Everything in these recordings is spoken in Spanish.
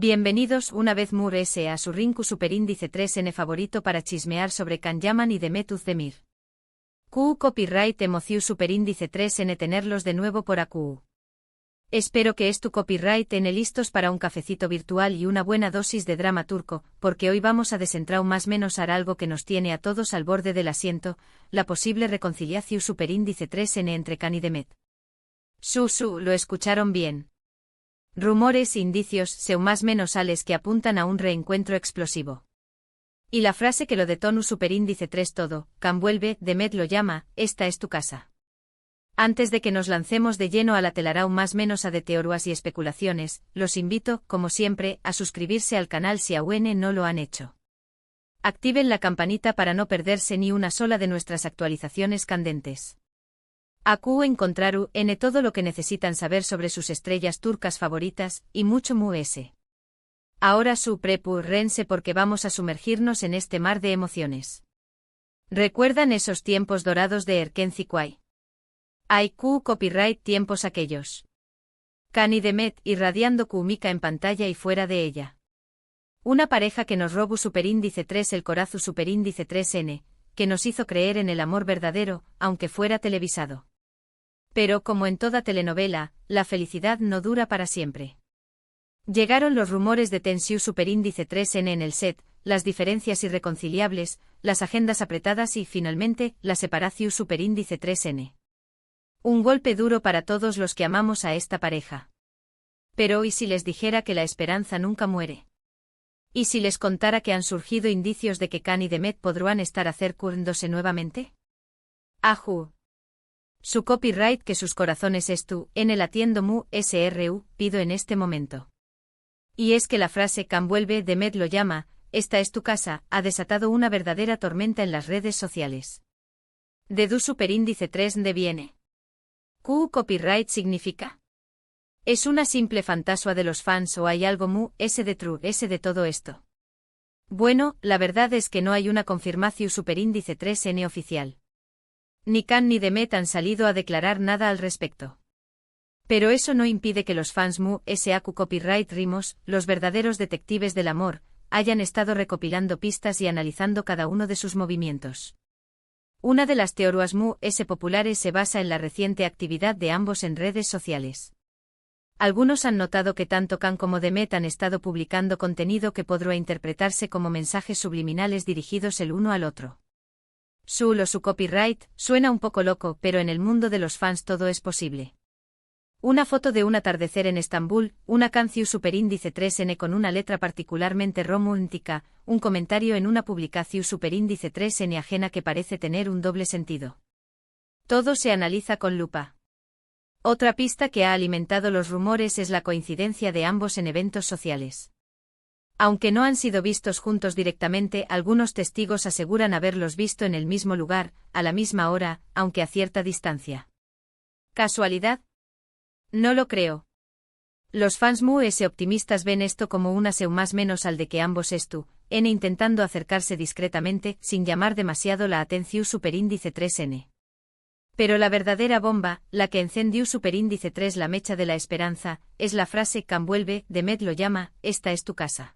Bienvenidos una vez S a su Rinku Superíndice 3N favorito para chismear sobre Can Yaman y Demet Özdemir. Q Copyright Emociu Superíndice 3N tenerlos de nuevo por AQ. Espero que tu copyright N listos para un cafecito virtual y una buena dosis de drama turco, porque hoy vamos a desentrar más menos algo que nos tiene a todos al borde del asiento, la posible reconciliación Superíndice 3N entre Can y Demet. Lo escucharon bien. Rumores, indicios, más menos ales que apuntan a un reencuentro explosivo. Y la frase que lo detonu Superíndice 3 todo, Can vuelve, Demet lo llama, esta es tu casa. Antes de que nos lancemos de lleno a la telarau más menos a de teorías y especulaciones, los invito, como siempre, a suscribirse al canal si aún no lo han hecho. Activen la campanita para no perderse ni una sola de nuestras actualizaciones candentes. AQ encontraru N todo lo que necesitan saber sobre sus estrellas turcas favoritas, y mucho S. Ahora rense porque vamos a sumergirnos en este mar de emociones. ¿Recuerdan esos tiempos dorados de Erken Zikway? IQ Copyright tiempos aquellos. Can y Demet irradiando Kumika en pantalla y fuera de ella. Una pareja que nos robó Superíndice 3 el corazu Superíndice 3N, que nos hizo creer en el amor verdadero, aunque fuera televisado. Pero como en toda telenovela, la felicidad no dura para siempre. Llegaron los rumores de tensiu Superíndice 3N en el set, las diferencias irreconciliables, las agendas apretadas y, finalmente, la separación Superíndice 3N. Un golpe duro para todos los que amamos a esta pareja. Pero ¿y si les dijera que la esperanza nunca muere? ¿Y si les contara que han surgido indicios de que Can y Demet podrán estar acercándose nuevamente? Aju. Su copyright que sus corazones en el atiendo SRU, pido en este momento. Y es que la frase Can vuelve, Demet lo llama, esta es tu casa, ha desatado una verdadera tormenta en las redes sociales. ¿De Superíndice 3 de viene? ¿Q copyright significa? ¿Es una simple fantasía de los fans o hay algo de todo esto? Bueno, la verdad es que no hay una confirmación Superíndice 3N oficial. Ni Can ni Demet han salido a declarar nada al respecto. Pero eso no impide que los fans SAQ Copyright Rimos, los verdaderos detectives del amor, hayan estado recopilando pistas y analizando cada uno de sus movimientos. Una de las teorías populares se basa en la reciente actividad de ambos en redes sociales. Algunos han notado que tanto Can como Demet han estado publicando contenido que podrá interpretarse como mensajes subliminales dirigidos el uno al otro. Su copyright suena un poco loco, pero en el mundo de los fans todo es posible. Una foto de un atardecer en Estambul, una canción Superíndice 3N con una letra particularmente romántica, un comentario en una publicación Superíndice 3N ajena que parece tener un doble sentido. Todo se analiza con lupa. Otra pista que ha alimentado los rumores es la coincidencia de ambos en eventos sociales. Aunque no han sido vistos juntos directamente, algunos testigos aseguran haberlos visto en el mismo lugar, a la misma hora, aunque a cierta distancia. ¿Casualidad? No lo creo. Los fans optimistas ven esto como una más menos al de que ambos intentando acercarse discretamente, sin llamar demasiado la atención Superíndice 3N. Pero la verdadera bomba, la que encendió Superíndice 3 la mecha de la esperanza, es la frase Can vuelve, Demet lo llama, esta es tu casa.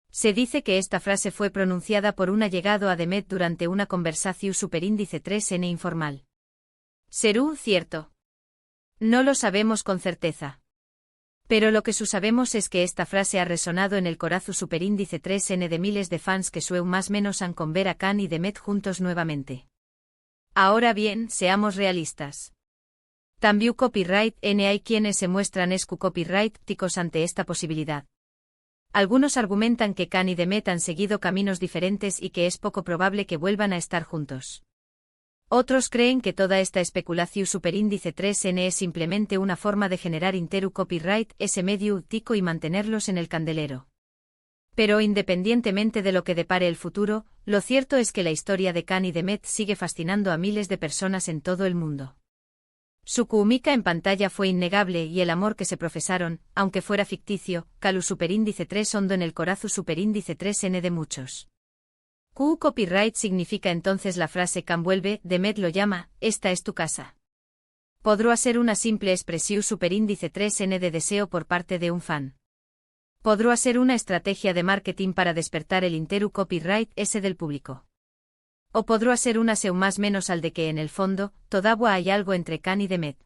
Se dice que esta frase fue pronunciada por un allegado a Demet durante una conversación Superíndice 3N informal. ¿Será cierto? No lo sabemos con certeza. Pero lo que sabemos es que esta frase ha resonado en el corazu Superíndice 3N de miles de fans que más menos han con ver a Can y Demet juntos nuevamente. Ahora bien, seamos realistas. También copyright N hay quienes se muestran copyright ticos ante esta posibilidad. Algunos argumentan que Can y Demet han seguido caminos diferentes y que es poco probable que vuelvan a estar juntos. Otros creen que toda esta especulación Superíndice 3N es simplemente una forma de generar interu copyright medio tico y mantenerlos en el candelero. Pero independientemente de lo que depare el futuro, lo cierto es que la historia de Can y Demet sigue fascinando a miles de personas en todo el mundo. Su química en pantalla fue innegable y el amor que se profesaron, aunque fuera ficticio, calu Superíndice 3 hondo en el corazu Superíndice 3N de muchos. Q copyright significa entonces la frase Can vuelve, Demet lo llama, esta es tu casa. Podrá ser una simple expresión Superíndice 3N de deseo por parte de un fan. Podrá ser una estrategia de marketing para despertar el interu copyright ese del público. O podrá ser una seu más menos al de que en el fondo, todavía hay algo entre Khan y Demet.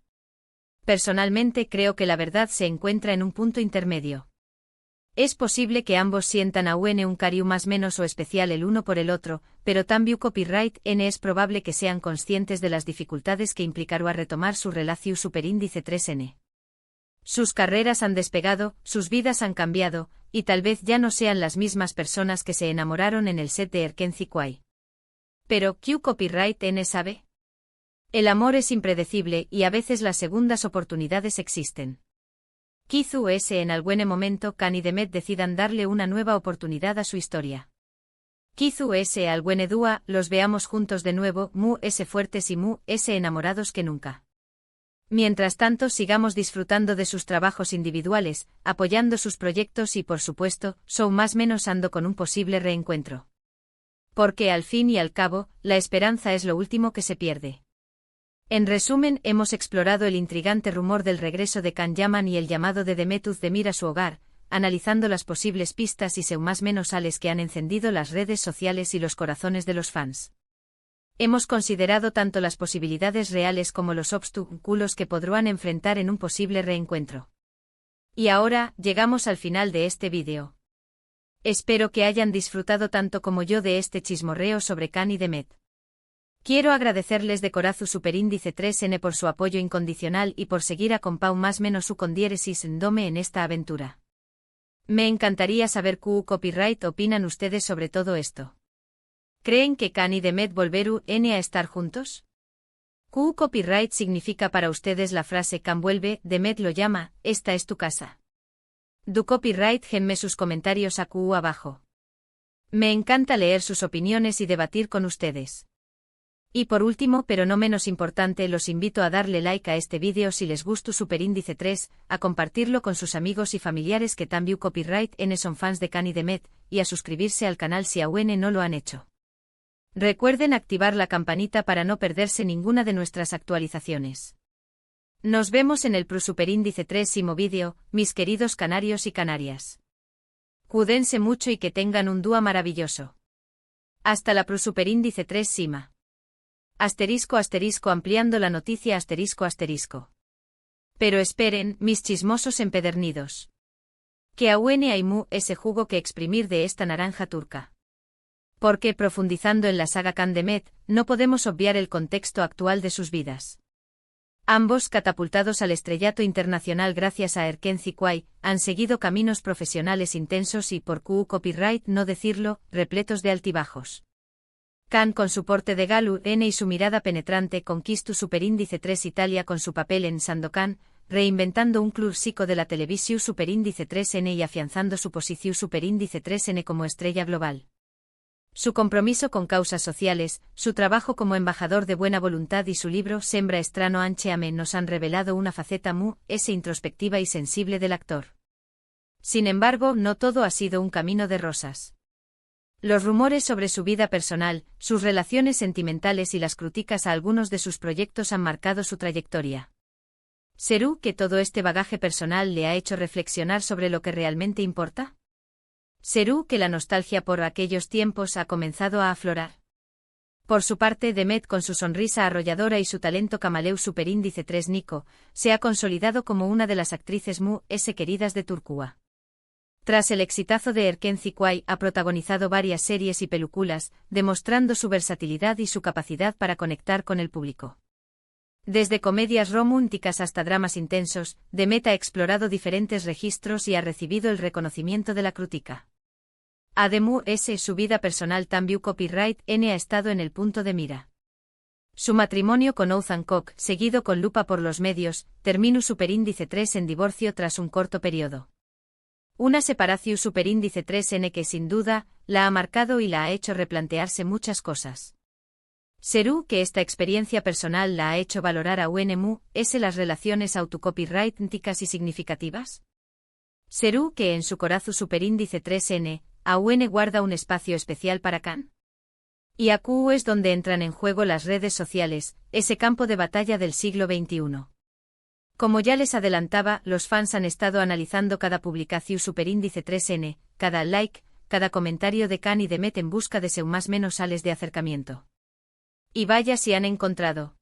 Personalmente creo que la verdad se encuentra en un punto intermedio. Es posible que ambos sientan a un cariño más menos o especial el uno por el otro, pero también copyright es probable que sean conscientes de las dificultades que implicará retomar su relación superíndice 3N. Sus carreras han despegado, sus vidas han cambiado, y tal vez ya no sean las mismas personas que se enamoraron en el set de Erkenci Kwai. Pero, ¿qué copyright sabe? El amor es impredecible y a veces las segundas oportunidades existen. Quizás en algún momento Khan y Demet decidan darle una nueva oportunidad a su historia. Quizás algún día los veamos juntos de nuevo, fuertes y enamorados que nunca. Mientras tanto sigamos disfrutando de sus trabajos individuales, apoyando sus proyectos y por supuesto, más menos ando con un posible reencuentro. Porque al fin y al cabo, la esperanza es lo último que se pierde. En resumen, hemos explorado el intrigante rumor del regreso de Can Yaman y el llamado de Demet Özdemir a su hogar, analizando las posibles pistas y más menos ales que han encendido las redes sociales y los corazones de los fans. Hemos considerado tanto las posibilidades reales como los obstáculos que podrán enfrentar en un posible reencuentro. Y ahora, llegamos al final de este vídeo. Espero que hayan disfrutado tanto como yo de este chismorreo sobre Khan y Demet. Quiero agradecerles de corazón superíndice 3N por su apoyo incondicional y por seguir a Compau más menos su con diéresis Ndome en esta aventura. Me encantaría saber qué copyright opinan ustedes sobre todo esto. ¿Creen que Khan y Demet volverán a estar juntos? ¿Qué copyright significa para ustedes la frase Khan vuelve, Demet lo llama, esta es tu casa? Du copyright genme sus comentarios abajo. Me encanta leer sus opiniones y debatir con ustedes. Y por último pero no menos importante los invito a darle like a este vídeo si les gustó superíndice 3, a compartirlo con sus amigos y familiares que también copyright son fans de Khan y Demet, y a suscribirse al canal si aún no lo han hecho. Recuerden activar la campanita para no perderse ninguna de nuestras actualizaciones. Nos vemos en el superíndice 3º vídeo, mis queridos canarios y canarias. Cuídense mucho y que tengan un día maravilloso. Hasta la superíndice 3 Sima. Asterisco asterisco ampliando la noticia asterisco asterisco. Pero esperen, mis chismosos empedernidos. Que aún hay ese jugo que exprimir de esta naranja turca. Porque profundizando en la saga Khan Demet, no podemos obviar el contexto actual de sus vidas. Ambos, catapultados al estrellato internacional gracias a Erkenci Kwai, han seguido caminos profesionales intensos y, por copyright no decirlo, repletos de altibajos. Khan con su porte de Galu y su mirada penetrante conquistó superíndice 3 Italia con su papel en Sandokan, reinventando un clásico de la televisión superíndice 3N y afianzando su posición superíndice 3N como estrella global. Su compromiso con causas sociales, su trabajo como embajador de buena voluntad y su libro Sembra Estrano Ancheame nos han revelado una faceta introspectiva y sensible del actor. Sin embargo, no todo ha sido un camino de rosas. Los rumores sobre su vida personal, sus relaciones sentimentales y las críticas a algunos de sus proyectos han marcado su trayectoria. ¿Será que todo este bagaje personal le ha hecho reflexionar sobre lo que realmente importa? ¿Será que la nostalgia por aquellos tiempos ha comenzado a aflorar? Por su parte, Demet, con su sonrisa arrolladora y su talento camaleu superíndice 3 Nico, se ha consolidado como una de las actrices queridas de Turquía. Tras el exitazo de Erkenci Kwai, ha protagonizado varias series y películas, demostrando su versatilidad y su capacidad para conectar con el público. Desde comedias románticas hasta dramas intensos, Demet ha explorado diferentes registros y ha recibido el reconocimiento de la crítica. Además, su vida personal también copyright ha estado en el punto de mira. Su matrimonio con Ouzhan Kok, seguido con lupa por los medios, terminó superíndice 3 en divorcio tras un corto periodo. Una separación superíndice 3N que sin duda, la ha marcado y la ha hecho replantearse muchas cosas. ¿Será que esta experiencia personal la ha hecho valorar a las relaciones autocopyrightnicas y significativas? ¿Será que en su corazón superíndice 3N, aún guarda un espacio especial para Khan? Y aquí es donde entran en juego las redes sociales, ese campo de batalla del siglo XXI. Como ya les adelantaba, los fans han estado analizando cada publicación superíndice 3N, cada like, cada comentario de Khan y de Met en busca de seu más menos sales de acercamiento. Y vaya si han encontrado.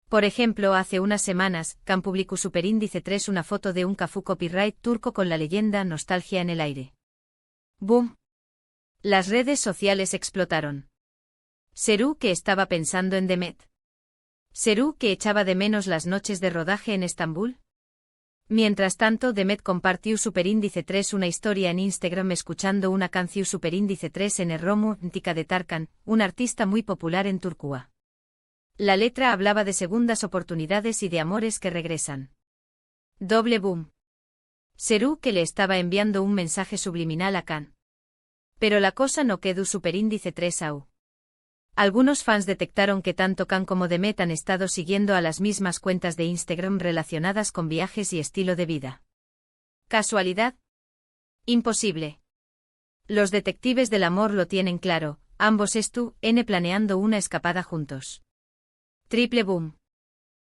Por ejemplo, hace unas semanas, Khan publicó superíndice 3 una foto de un Cafu copyright turco con la leyenda Nostalgia en el aire. ¡Boom! Las redes sociales explotaron. ¿Serú que estaba pensando en Demet? ¿Serú que echaba de menos las noches de rodaje en Estambul? Mientras tanto, Demet compartió superíndice 3 una historia en Instagram escuchando una canción superíndice 3 en el Romántica de Tarkan, un artista muy popular en Turquía. La letra hablaba de segundas oportunidades y de amores que regresan. Doble boom. ¿Serú que le estaba enviando un mensaje subliminal a Khan? Pero la cosa no quedó superíndice 3 aún. Algunos fans detectaron que tanto Khan como Demet han estado siguiendo a las mismas cuentas de Instagram relacionadas con viajes y estilo de vida. ¿Casualidad? Imposible. Los detectives del amor lo tienen claro, ambos planeando una escapada juntos. Triple boom.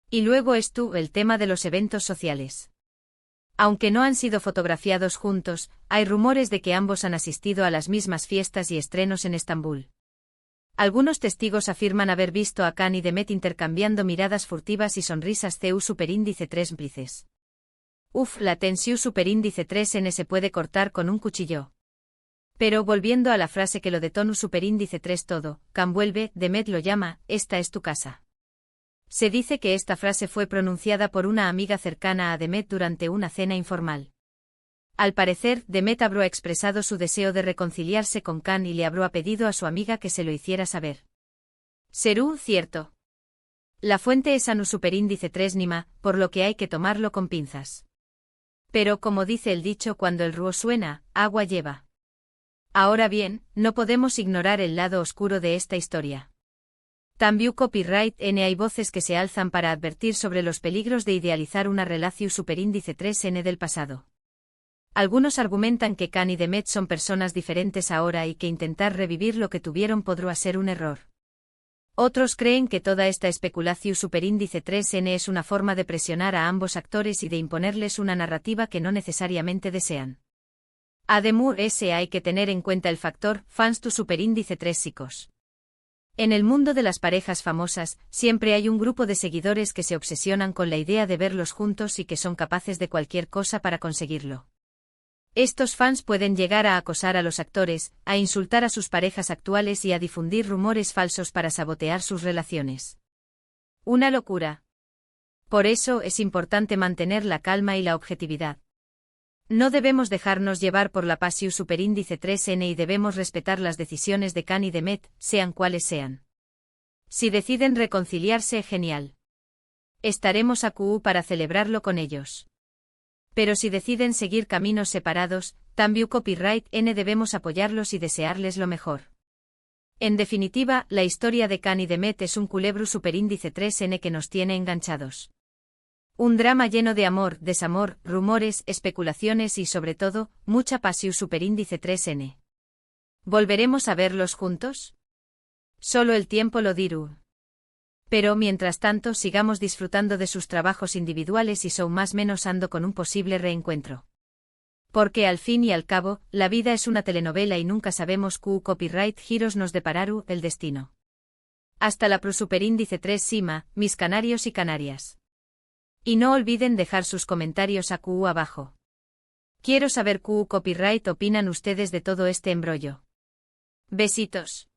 Y luego el tema de los eventos sociales. Aunque no han sido fotografiados juntos, hay rumores de que ambos han asistido a las mismas fiestas y estrenos en Estambul. Algunos testigos afirman haber visto a Khan y Demet intercambiando miradas furtivas y sonrisas CU superíndice 3 cómplices. La tensión superíndice 3N se puede cortar con un cuchillo. Pero volviendo a la frase que lo detonó superíndice 3 todo, Khan vuelve, Demet lo llama, esta es tu casa. Se dice que esta frase fue pronunciada por una amiga cercana a Demet durante una cena informal. Al parecer, Demet habrá expresado su deseo de reconciliarse con Khan y le habrá pedido a su amiga que se lo hiciera saber. ¿Serú cierto? La fuente es Anu superíndice 3 Nima, por lo que hay que tomarlo con pinzas. Pero como dice el dicho, cuando el río suena, agua lleva. Ahora bien, no podemos ignorar el lado oscuro de esta historia. También copyright N hay voces que se alzan para advertir sobre los peligros de idealizar una relación superíndice 3N del pasado. Algunos argumentan que Khan y Demet son personas diferentes ahora y que intentar revivir lo que tuvieron podrá ser un error. Otros creen que toda esta especulación superíndice 3N es una forma de presionar a ambos actores y de imponerles una narrativa que no necesariamente desean. Además, hay que tener en cuenta el factor fans to superíndice 3 psicos. En el mundo de las parejas famosas, siempre hay un grupo de seguidores que se obsesionan con la idea de verlos juntos y que son capaces de cualquier cosa para conseguirlo. Estos fans pueden llegar a acosar a los actores, a insultar a sus parejas actuales y a difundir rumores falsos para sabotear sus relaciones. Una locura. Por eso es importante mantener la calma y la objetividad. No debemos dejarnos llevar por la pasión superíndice 3N y debemos respetar las decisiones de Khan y Demet, sean cuales sean. Si deciden reconciliarse, genial. Estaremos aquí para celebrarlo con ellos. Pero si deciden seguir caminos separados, también copyright N debemos apoyarlos y desearles lo mejor. En definitiva, la historia de Khan y Demet es un culebro superíndice 3N que nos tiene enganchados. Un drama lleno de amor, desamor, rumores, especulaciones y sobre todo, mucha pasión superíndice 3N. ¿Volveremos a verlos juntos? Solo el tiempo lo dirá. Pero mientras tanto sigamos disfrutando de sus trabajos individuales y son más menos ando con un posible reencuentro. Porque al fin y al cabo, la vida es una telenovela y nunca sabemos qué copyright giros nos depararu el destino. Hasta la pro superíndice 3 Sima, mis canarios y canarias. Y no olviden dejar sus comentarios aquí abajo. Quiero saber qué copyright opinan ustedes de todo este embrollo. Besitos.